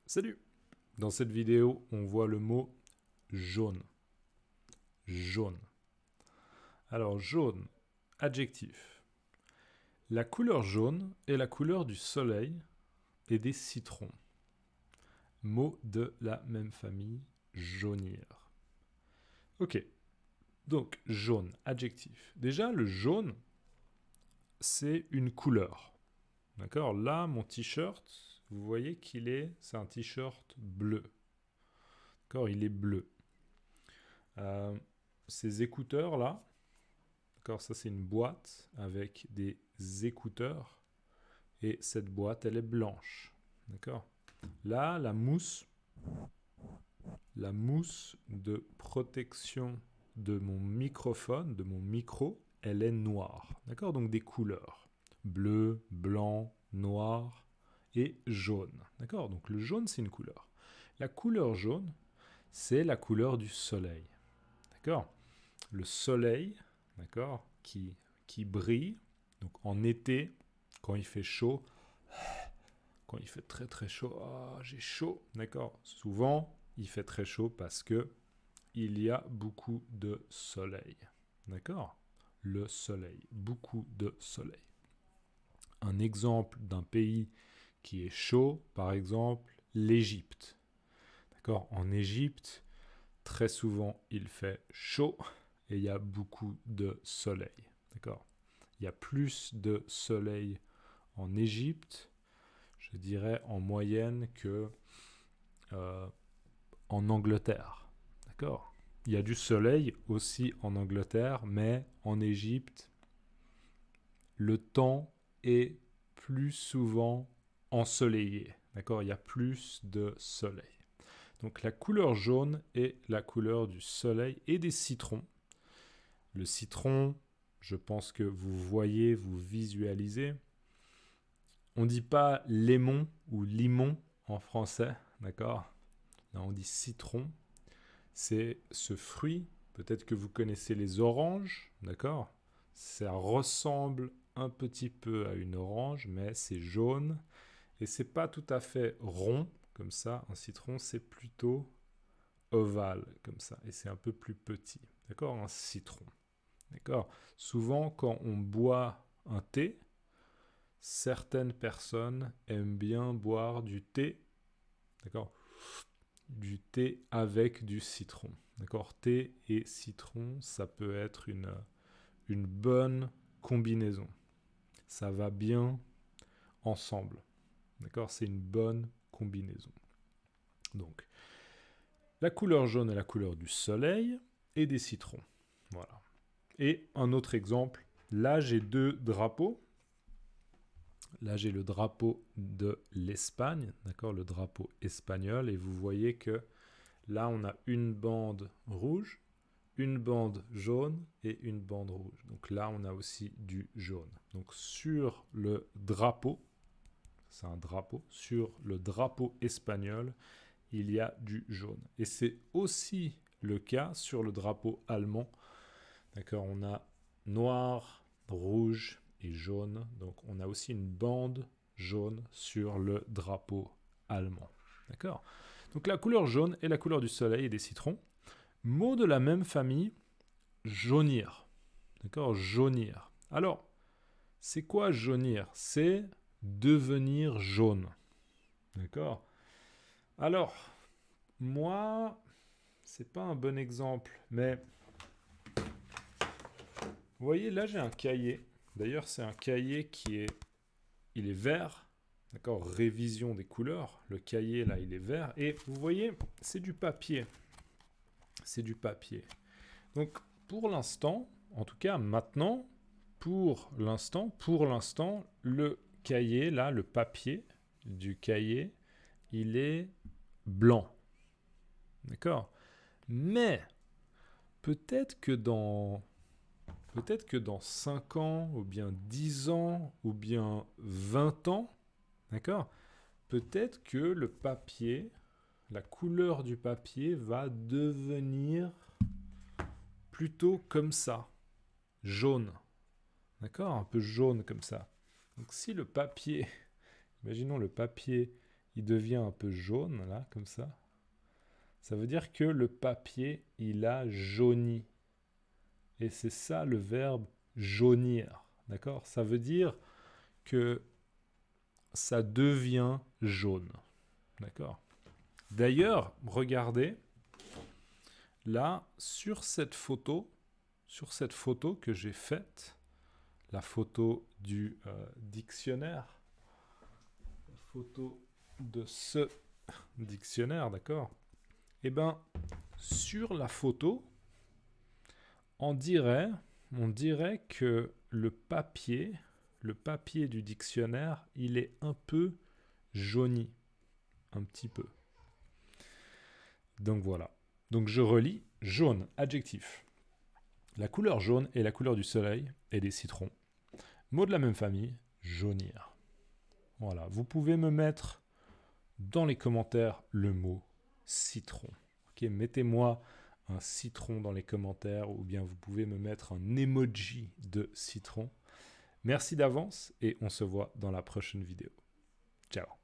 Salut! Dans cette vidéo, on voit le mot jaune. Jaune. Alors, jaune, adjectif. La couleur jaune est la couleur du soleil et des citrons. Mot de la même famille, jaunir. Ok, donc jaune, adjectif. Déjà, le jaune, c'est une couleur. D'accord? Là, mon t-shirt, vous voyez c'est un t-shirt bleu. D'accord? Il est bleu. Ces écouteurs là, d'accord, ça c'est une boîte avec des écouteurs et cette boîte elle est blanche, d'accord. Là la mousse de protection de mon microphone, de mon micro, elle est noire, d'accord. Donc des couleurs bleu, blanc, noir et jaune, d'accord. Donc le jaune c'est une couleur. La couleur jaune c'est la couleur du soleil. D'accord? Le soleil, d'accord, qui brille. Donc en été, quand il fait chaud, quand il fait très très chaud, j'ai chaud, d'accord? Souvent, il fait très chaud parce que il y a beaucoup de soleil. D'accord? Le soleil, beaucoup de soleil. Un exemple d'un pays qui est chaud, par exemple, l'Égypte. D'accord? En Égypte, très souvent, il fait chaud et il y a beaucoup de soleil. D'accord? Il y a plus de soleil en Égypte, je dirais en moyenne que euh, en Angleterre. D'accord? Il y a du soleil aussi en Angleterre, mais en Égypte, le temps est plus souvent ensoleillé. D'accord? Il y a plus de soleil. Donc la couleur jaune est la couleur du soleil et des citrons. Le citron, je pense que vous voyez, vous visualisez. On ne dit pas lémon ou limon en français, d'accord? Là, on dit citron. C'est ce fruit. Peut-être que vous connaissez les oranges, d'accord? Ça ressemble un petit peu à une orange, mais c'est jaune. Et c'est pas tout à fait rond, comme ça. Un citron, c'est plutôt ovale, comme ça. Et c'est un peu plus petit, d'accord? Un citron. D'accord? Souvent, quand on boit un thé, certaines personnes aiment bien boire du thé, d'accord? Du thé avec du citron. D'accord? Thé et citron, ça peut être une bonne combinaison. Ça va bien ensemble. D'accord? C'est une bonne combinaison. Donc, la couleur jaune est la couleur du soleil et des citrons. Voilà. Et un autre exemple, là j'ai deux drapeaux. Là j'ai le drapeau de l'Espagne, d'accord, le drapeau espagnol, et vous voyez que là on a une bande rouge, une bande jaune et une bande rouge. Donc là on a aussi du jaune. Donc sur le drapeau, c'est un drapeau, sur le drapeau espagnol, il y a du jaune. Et c'est aussi le cas sur le drapeau allemand. D'accord, on a noir, rouge et jaune. Donc on a aussi une bande jaune sur le drapeau allemand. D'accord? Donc la couleur jaune est la couleur du soleil et des citrons. Mot de la même famille, jaunir. D'accord? Jaunir. Alors, c'est quoi jaunir? C'est devenir jaune. D'accord? Alors, moi, c'est pas un bon exemple, mais vous voyez, là j'ai un cahier. D'ailleurs, c'est un cahier il est vert. D'accord, révision des couleurs. Le cahier là, il est vert. Et vous voyez, c'est du papier. C'est du papier. Donc, pour l'instant, en tout cas maintenant, pour l'instant, le cahier là, le papier du cahier, il est blanc. D'accord? Mais peut-être que dans 5 ans, ou bien 10 ans, ou bien 20 ans, d'accord? Peut-être que le papier, la couleur du papier va devenir plutôt comme ça, jaune. D'accord? Un peu jaune comme ça. Donc si le papier, imaginons le papier, il devient un peu jaune, là, comme ça. Ça veut dire que le papier, il a jauni. Et c'est ça le verbe jaunir. D'accord? Ça veut dire que ça devient jaune. D'accord? D'ailleurs, regardez, là, sur cette photo que j'ai faite, la photo du dictionnaire, la photo de ce dictionnaire, d'accord? Eh bien, sur la photo, on dirait que le papier du dictionnaire, il est un peu jauni, un petit peu. Donc voilà. Donc je relis jaune, adjectif. La couleur jaune est la couleur du soleil et des citrons. Mot de la même famille, jaunir. Voilà. Vous pouvez me mettre dans les commentaires le mot citron. Ok, mettez-moi un citron dans les commentaires ou bien vous pouvez me mettre un emoji de citron. Merci d'avance et on se voit dans la prochaine vidéo. Ciao.